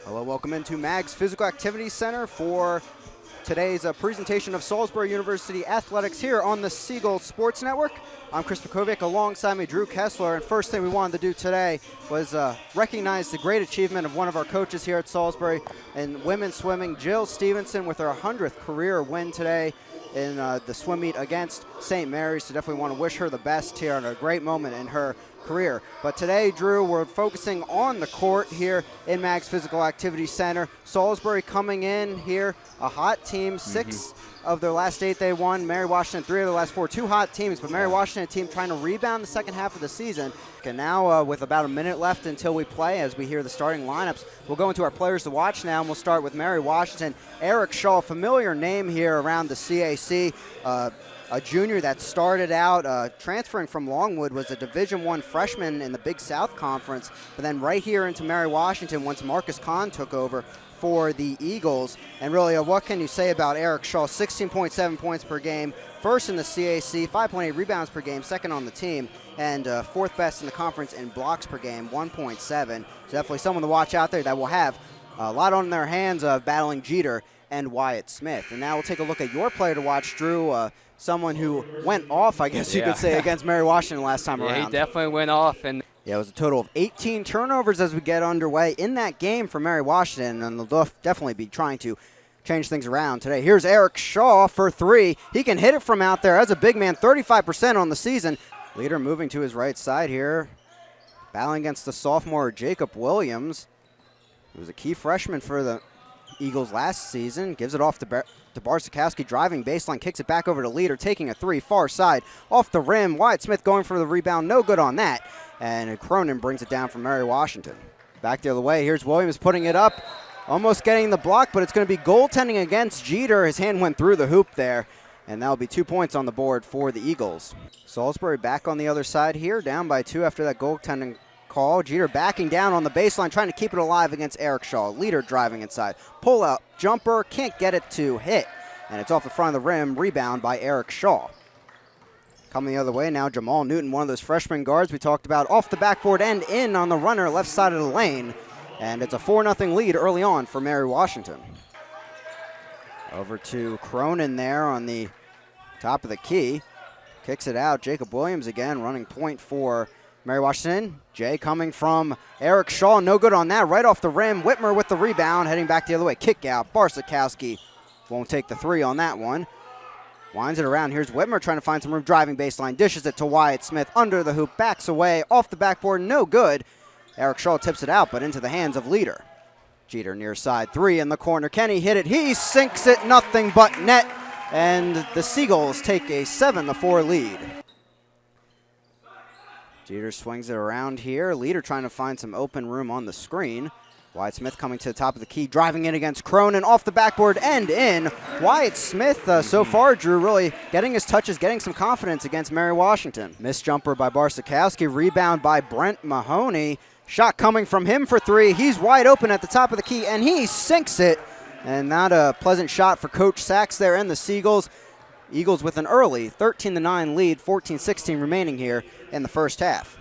Hello, welcome into Mag's Physical Activity Center for today's presentation of Salisbury University Athletics here on the Sea Gull Sports Network. I'm Chris Mackowiak, alongside me Drew Kessler, and first thing we wanted to do today was recognize the great achievement of one of our coaches here at Salisbury in women's swimming, Jill Stevenson, with her 100th career win today in the swim meet against St. Mary's. So definitely want to wish her the best here on a great moment in her career. But today, Drew, we're focusing on the court here in Mag's Physical Activity Center. Salisbury coming in here, a hot team, 6 of their last 8 they won. Mary Washington, 3 of their last 4, 2 hot teams, but Mary Washington, a team trying to rebound the second half of the season. And now with about a minute left until we play, as we hear the starting lineups, we'll go into our players to watch now, and we'll start with Mary Washington. Eric Shaw, familiar name here around the CAC, a junior that started out transferring from Longwood, was a Division I freshman in the Big South Conference, but then right here into Mary Washington once Marcus Kahn took over for the Eagles. And really, what can you say about Eric Shaw? 16.7 points per game, first in the CAC, 5.8 rebounds per game, second on the team, and fourth best in the conference in blocks per game, 1.7. So definitely someone to watch out there that will have a lot on their hands battling Jeter and Wyatt Smith. And now we'll take a look at your player to watch, Drew. Someone who went off, I guess you could say, against Mary Washington last time around. Yeah, he definitely went off. And yeah, it was a total of 18 turnovers as we get underway in that game for Mary Washington, and they'll definitely be trying to change things around today. Here's Eric Shaw for 3. He can hit it from out there as a big man, 35% on the season. Leader moving to his right side here, battling against the sophomore Jacob Williams, who was a key freshman for the Eagles last season. Gives it off to Barsakowski, driving baseline, kicks it back over to Leader, taking a 3, far side, off the rim. Wyatt Smith going for the rebound, no good on that. And Cronin brings it down from Mary Washington. Back the other way, here's Williams putting it up, almost getting the block, but it's going to be goaltending against Jeter. His hand went through the hoop there, and that'll be 2 points on the board for the Eagles. Salisbury back on the other side here, down by 2 after that goaltending call. Jeter backing down on the baseline, trying to keep it alive against Eric Shaw. Leader driving inside. Pull out, jumper, can't get it to hit. And it's off the front of the rim, rebound by Eric Shaw. Coming the other way now, Jamal Newton, one of those freshman guards we talked about, off the backboard and in on the runner, left side of the lane. And it's a 4-0 lead early on for Mary Washington. Over to Cronin there on the top of the key. Kicks it out. Jacob Williams again, running point for Mary Washington. Jay coming from Eric Shaw, no good on that, right off the rim. Whitmer with the rebound, heading back the other way. Kick out. Barsakowski won't take the 3 on that one. Winds it around. Here's Whitmer trying to find some room, driving baseline, dishes it to Wyatt Smith under the hoop, backs away, off the backboard, no good. Eric Shaw tips it out, but into the hands of Leader. Jeter near side 3 in the corner. Can he hit it? He sinks it, nothing but net. And the Seagulls take a 7-4 lead. Jeter swings it around here. Leader trying to find some open room on the screen. Wyatt Smith coming to the top of the key, driving in against Cronin, off the backboard and in. Wyatt Smith so far, Drew, really getting his touches, getting some confidence against Mary Washington. Missed jumper by Barsakowski, rebound by Brent Mahoney. Shot coming from him for 3. He's wide open at the top of the key, and he sinks it. And not a pleasant shot for Coach Sachs there and the Seagulls. Eagles with an early 13-9 lead, 14-16 remaining here in the first half.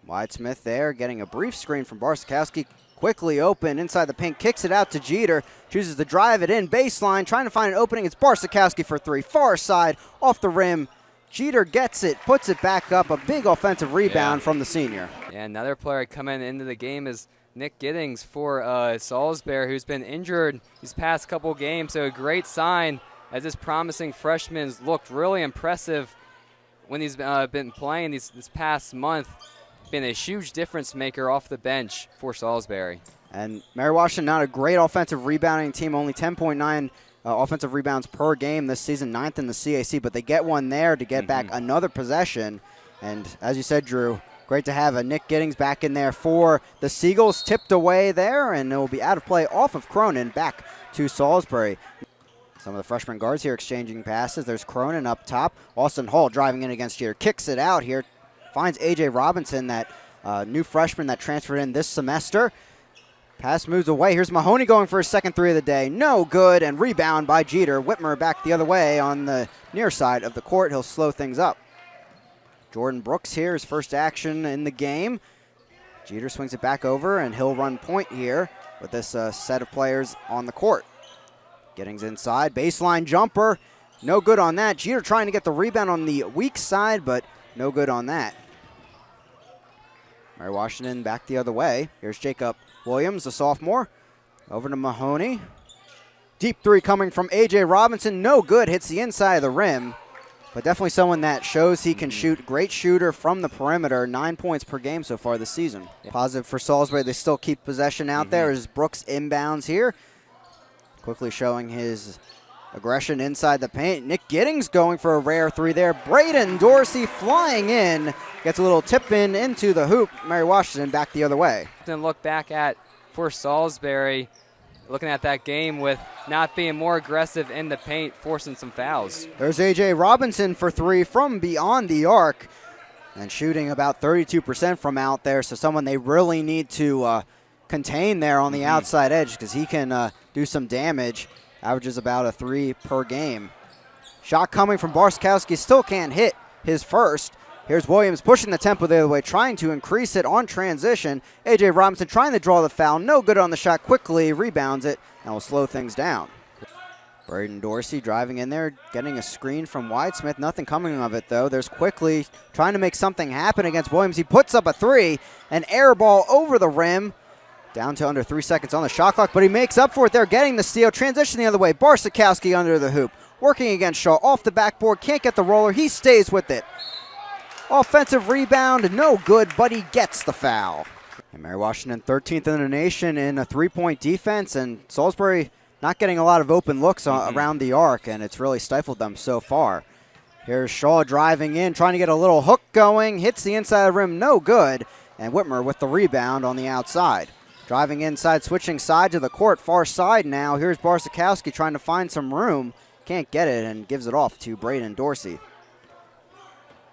Wyatt Smith there getting a brief screen from Barsakowski. Quickly open inside the paint, kicks it out to Jeter. Chooses to drive it in baseline, trying to find an opening. It's Barsakowski for 3, far side, off the rim. Jeter gets it, puts it back up. A big offensive rebound from the senior. Yeah, another player coming into the game is Nick Giddings for Salisbury, who's been injured these past couple games. So a great sign, as this promising freshman has looked really impressive when he's been playing this past month. Been a huge difference maker off the bench for Salisbury. And Mary Washington, not a great offensive rebounding team, only 10.9 offensive rebounds per game this season, 9th in the CAC, but they get one there to get back another possession. And as you said, Drew, great to have a Nick Giddings back in there for the Seagulls. Tipped away there, and it will be out of play off of Cronin, back to Salisbury. Some of the freshman guards here exchanging passes. There's Cronin up top. Austin Hall driving in against Jeter, kicks it out here. Finds A.J. Robinson, that new freshman that transferred in this semester. Pass moves away. Here's Mahoney going for his second 3 of the day. No good, and rebound by Jeter. Whitmer back the other way on the near side of the court. He'll slow things up. Jordan Brooks here, his first action in the game. Jeter swings it back over, and he'll run point here. with this set of players on the court. Giddings inside, baseline jumper, no good on that. Jeter trying to get the rebound on the weak side, but no good on that. Mary Washington back the other way. Here's Jacob Williams, the sophomore, over to Mahoney. Deep three coming from A.J. Robinson, no good, hits the inside of the rim, but definitely someone that shows he can shoot. Great shooter from the perimeter, 9 points per game so far this season. Positive for Salisbury, they still keep possession out there as Brooks inbounds here. Quickly showing his aggression inside the paint. Nick Giddings going for a rare three there. Braden Dorsey flying in. Gets a little tip in into the hoop. Mary Washington back the other way. Then look back at for Salisbury, looking at that game with not being more aggressive in the paint, forcing some fouls. There's A.J. Robinson for three from beyond the arc and shooting about 32% from out there. So someone they really need to contain there on the outside edge because he can do some damage. Averages about a 3 per game. Shot coming from Barskowski, still can't hit his first. Here's Williams pushing the tempo the other way, trying to increase it on transition. A.J. Robinson trying to draw the foul, no good on the shot, quickly rebounds it, and will slow things down. Braden Dorsey driving in there, getting a screen from Whitesmith, nothing coming of it though. There's Quickly trying to make something happen against Williams. He puts up a three, an air ball over the rim. Down to under 3 seconds on the shot clock, but he makes up for it there, getting the steal. Transition the other way. Barsikowski under the hoop. Working against Shaw. Off the backboard. Can't get the roller. He stays with it. Offensive rebound. No good, but he gets the foul. And Mary Washington 13th in the nation in a three-point defense, and Salisbury not getting a lot of open looks around the arc, and it's really stifled them so far. Here's Shaw driving in, trying to get a little hook going. Hits the inside of the rim. No good. And Whitmer with the rebound on the outside. Driving inside, switching side to the court, far side now. Here's Barsikowski trying to find some room. Can't get it and gives it off to Braden Dorsey.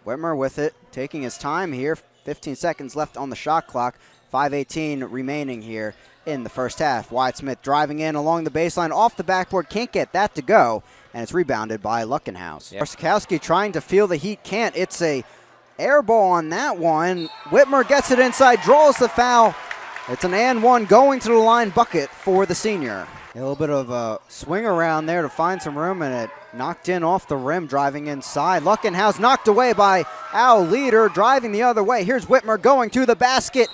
Whitmer with it, taking his time here. 15 seconds left on the shot clock. 5:18 remaining here in the first half. Whitesmith driving in along the baseline, off the backboard. Can't get that to go, and it's rebounded by Luckenhaus. Yep. Barsikowski trying to feel the heat, can't. It's a air ball on that one. Whitmer gets it inside, draws the foul. It's an and one going to the line bucket for the senior. A little bit of a swing around there to find some room, and it knocked in off the rim, driving inside. Luckenhaus knocked away by Al Leader, driving the other way. Here's Whitmer going to the basket,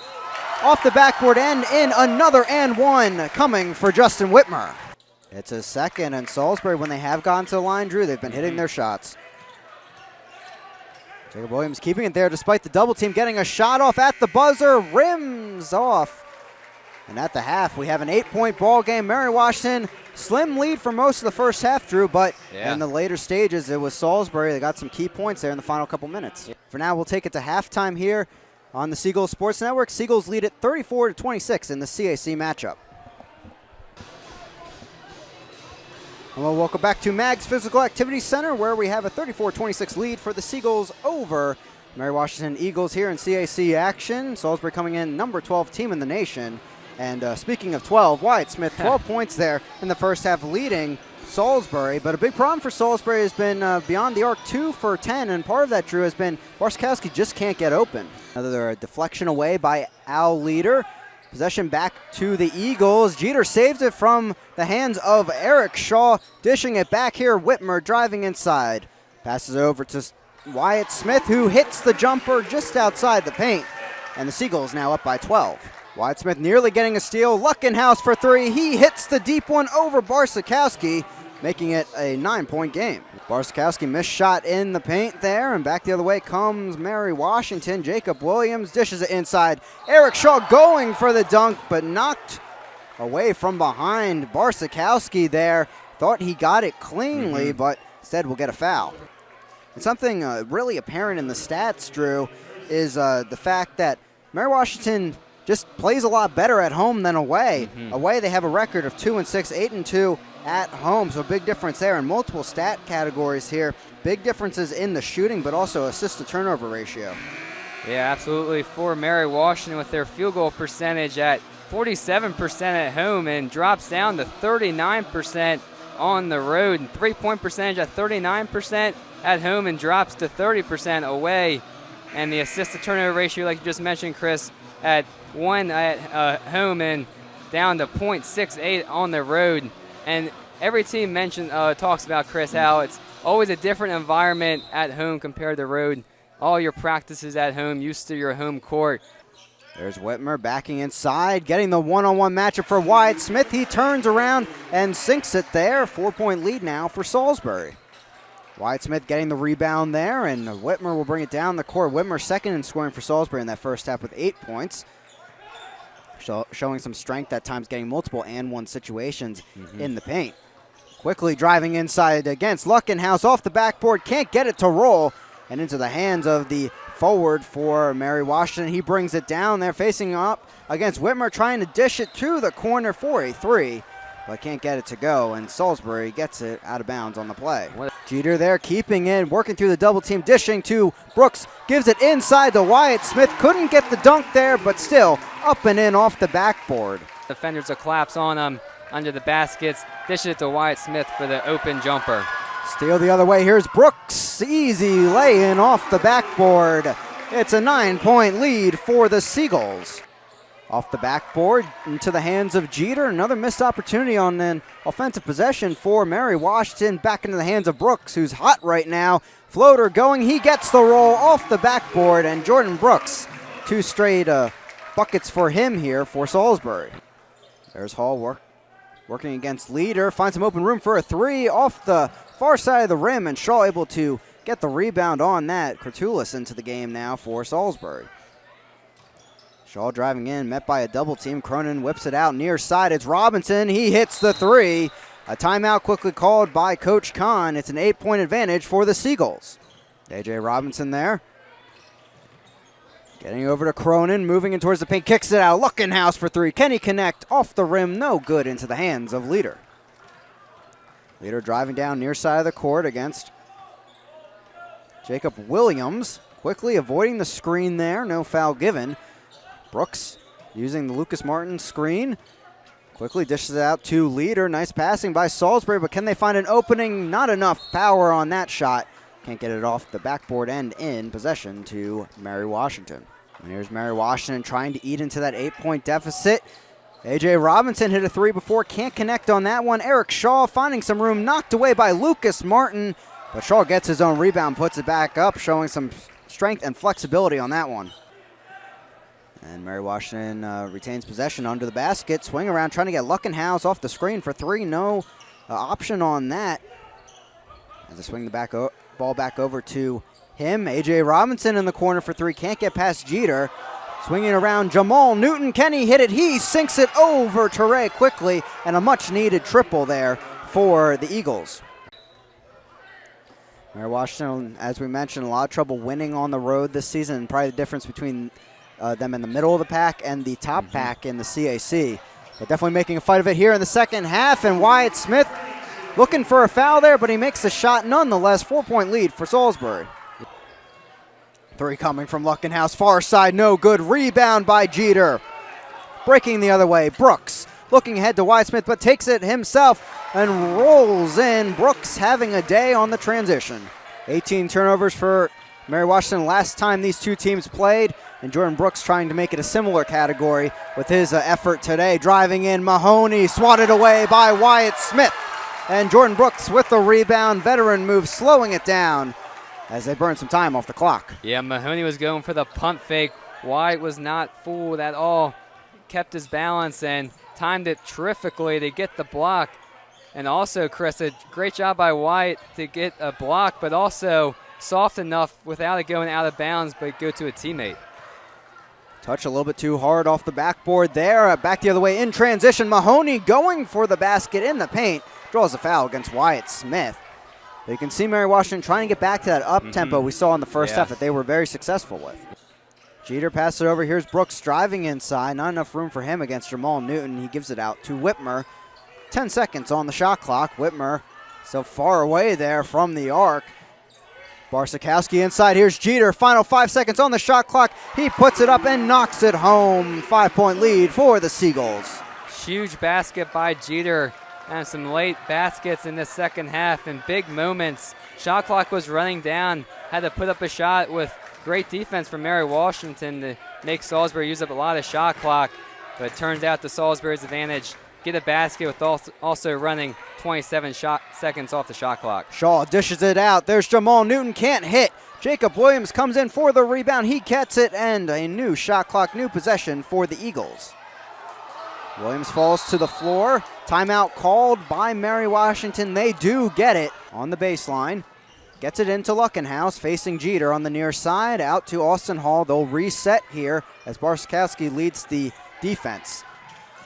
off the backboard and in. Another and one coming for Justin Whitmer. It's a second, and Salisbury, when they have gone to the line, Drew, they've been hitting their shots. Jacob Williams keeping it there despite the double team, getting a shot off at the buzzer, rims off. And at the half, we have an 8-point ball game. Mary Washington, slim lead for most of the first half, Drew, but in the later stages, it was Salisbury. They got some key points there in the final couple minutes. For now, we'll take it to halftime here on the Sea Gull Sports Network. Seagulls lead it 34-26 in the CAC matchup. Well, welcome back to Mag's Physical Activity Center, where we have a 34-26 lead for the Seagulls over Mary Washington Eagles here in CAC action. Salisbury coming in number 12 team in the nation. And speaking of 12, Wyatt Smith, 12 points there in the first half, leading Salisbury. But a big problem for Salisbury has been beyond the arc, 2 for 10. And part of that, Drew, has been Barskowski just can't get open. Another deflection away by Al Leader. Possession back to the Eagles. Jeter saves it from the hands of Eric Shaw. Dishing it back here. Whitmer driving inside. Passes it over to Wyatt Smith, who hits the jumper just outside the paint. And the Seagulls now up by 12. Wyatt Smith nearly getting a steal. Luckenhaus for three. He hits the deep one over Barsikowski, making it a 9-point game. Barsikowski missed shot in the paint there, and back the other way comes Mary Washington. Jacob Williams dishes it inside. Eric Shaw going for the dunk, but knocked away from behind. Barsikowski there thought he got it cleanly, but instead will get a foul. And something really apparent in the stats, Drew, is the fact that Mary Washington just plays a lot better at home than away. Away, they have a record of 2-6, 8-2 at home, so big difference there in multiple stat categories here. Big differences in the shooting, but also assist-to-turnover ratio. Yeah, absolutely. For Mary Washington with their field goal percentage at 47% at home and drops down to 39% on the road, and three-point percentage at 39% at home and drops to 30% away. And the assist-to-turnover ratio, like you just mentioned, Chris, at 1 at home and down to .68 on the road. And every team talks about, Chris, how it's always a different environment at home compared to road. All your practices at home, used to your home court. There's Whitmer backing inside, getting the one-on-one matchup for Wyatt Smith. He turns around and sinks it there. 4-point lead now for Salisbury. Wyatt Smith getting the rebound there, and Whitmer will bring it down the court. Whitmer second in scoring for Salisbury in that first half with 8 points. Showing some strength at times, getting multiple and one situations in the paint. Quickly driving inside against Luckenhouse off the backboard, can't get it to roll, and into the hands of the forward for Mary Washington. He brings it down there, facing up against Whitmer, trying to dish it to the corner for a three, but can't get it to go, and Salisbury gets it out of bounds on the play. Jeter there keeping in, working through the double team, dishing to Brooks, gives it inside to Wyatt Smith. Couldn't get the dunk there, but still up and in off the backboard. Defenders will collapse on him under the baskets, dish it to Wyatt Smith for the open jumper. Steal the other way. Here's Brooks. Easy lay-in off the backboard. It's a 9-point lead for the Seagulls. Off the backboard into the hands of Jeter. Another missed opportunity on an offensive possession for Mary Washington. Back into the hands of Brooks, who's hot right now. Floater going. He gets the roll off the backboard. And Jordan Brooks, 2 straight buckets for him here for Salisbury. There's Hall working against Leader. Finds some open room for a three off the far side of the rim, and Shaw able to get the rebound on that. Kurtulis into the game now for Salisbury. Shaw driving in, met by a double team. Cronin whips it out near side. It's Robinson. He hits the three. A timeout quickly called by Coach Kahn. It's an 8-point advantage for the Seagulls. A.J. Robinson there. Getting over to Cronin, moving in towards the paint, kicks it out. Luckenhouse for three. Can he connect? Off the rim, no good, into the hands of Leader. Leader driving down near side of the court against Jacob Williams. Quickly avoiding the screen there, no foul given. Brooks using the Lucas Martin screen. Quickly dishes it out to Leader. Nice passing by Salisbury, but can they find an opening? Not enough power on that shot. Can't get it off the backboard and in possession to Mary Washington. And here's Mary Washington trying to eat into that 8-point deficit. A.J. Robinson hit a three before, can't connect on that one. Eric Shaw finding some room, knocked away by Lucas Martin. But Shaw gets his own rebound, puts it back up, showing some strength and flexibility on that one. And Mary Washington retains possession under the basket. Swing around, trying to get Luckenhouse off the screen for three. No option on that. As they swing the ball back over to him. A.J. Robinson in the corner for three. Can't get past Jeter. Swinging around Jamal Newton. Can he hit it? He sinks it over Teray quickly. And a much-needed triple there for the Eagles. Mary Washington, as we mentioned, a lot of trouble winning on the road this season. Probably the difference between them in the middle of the pack and the top pack in the CAC. But definitely making a fight of it here in the second half. And Wyatt Smith looking for a foul there, but he makes the shot nonetheless. 4-point lead for Salisbury. Three coming from Luckenhouse. Far side, no good. Rebound by Jeter. Breaking the other way. Brooks looking ahead to Wyatt Smith, but takes it himself and rolls in. Brooks having a day on the transition. 18 turnovers for Mary Washington last time these two teams played. And Jordan Brooks trying to make it a similar category with his effort today. Driving in, Mahoney swatted away by Wyatt Smith. And Jordan Brooks with the rebound. Veteran move, slowing it down as they burn some time off the clock. Yeah, Mahoney was going for the pump fake. Wyatt was not fooled at all. Kept his balance and timed it terrifically to get the block. And also, Chris, a great job by Wyatt to get a block, but also soft enough without it going out of bounds, but go to a teammate. Touch a little bit too hard off the backboard there. Back the other way in transition. Mahoney going for the basket in the paint. Draws a foul against Wyatt Smith. But you can see Mary Washington trying to get back to that up-tempo we saw in the first half that they were very successful with. Jeter passes it over. Here's Brooks driving inside. Not enough room for him against Jamal Newton. He gives it out to Whitmer. 10 seconds on the shot clock. Whitmer so far away there from the arc. Barsakowski inside. Here's Jeter. Final 5 seconds on the shot clock. He puts it up and knocks it home. 5-point lead for the Seagulls. Huge basket by Jeter. And some late baskets in the second half and big moments. Shot clock was running down. Had to put up a shot with great defense from Mary Washington to make Salisbury use up a lot of shot clock. but it turns out to Salisbury's advantage. Get a basket with also running 27 seconds off the shot clock. Shaw dishes it out. There's Jamal Newton, can't hit. Jacob Williams comes in for the rebound. He gets it, and a new shot clock, new possession for the Eagles. Williams falls to the floor. Timeout called by Mary Washington. They do get it on the baseline. Gets it into Luckenhouse, facing Jeter on the near side. Out to Austin Hall. They'll reset here as Barskowski leads the defense.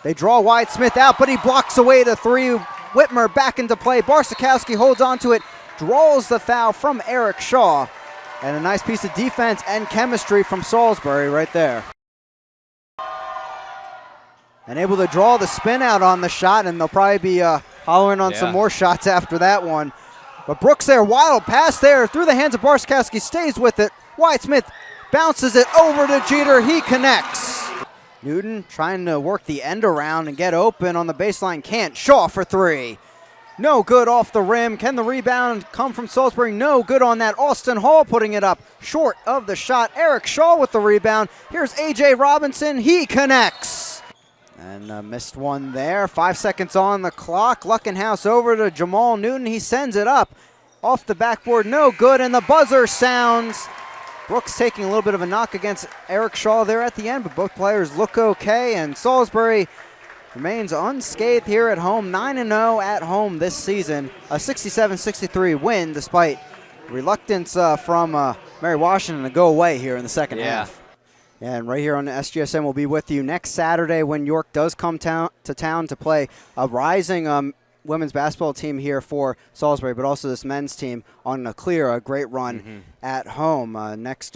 They draw Wyatt Smith out, but he blocks away the three. Whitmer back into play. Barsikowski holds on to it, draws the foul from Eric Shaw. And a nice piece of defense and chemistry from Salisbury right there. And able to draw the spin out on the shot, and they'll probably be hollering on some more shots after that one. But Brooks there, wild pass there through the hands of Barsikowski, stays with it. Wyatt Smith bounces it over to Jeter. He connects. Newton trying to work the end around and get open on the baseline. Can't. Shaw for three. No good off the rim. Can the rebound come from Salisbury? No good on that. Austin Hall putting it up short of the shot. Eric Shaw with the rebound. Here's A.J. Robinson. He connects. And missed one there. 5 seconds on the clock. Luckenhouse over to Jamal Newton. He sends it up off the backboard. No good. And the buzzer sounds. Brooks taking a little bit of a knock against Eric Shaw there at the end, but both players look okay, and Salisbury remains unscathed here at home, 9-0 at home this season. A 67-63 win despite reluctance from Mary Washington to go away here in the second half. And right here on the SGSN, we'll be with you next Saturday when York does come to town to play a rising women's basketball team here for Salisbury, but also this men's team on a great run at home. Next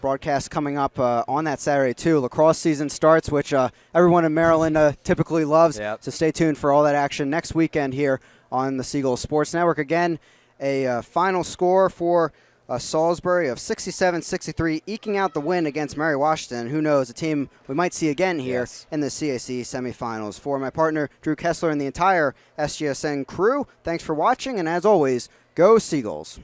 broadcast coming up on that Saturday, too. Lacrosse season starts, which everyone in Maryland typically loves. So stay tuned for all that action next weekend here on the Sea Gull Sports Network. Again, a final score for Salisbury of 67-63, eking out the win against Mary Washington. Who knows, a team we might see again here in the CAC semifinals. For my partner, Drew Kessler, and the entire SGSN crew, thanks for watching, and as always, go Seagulls.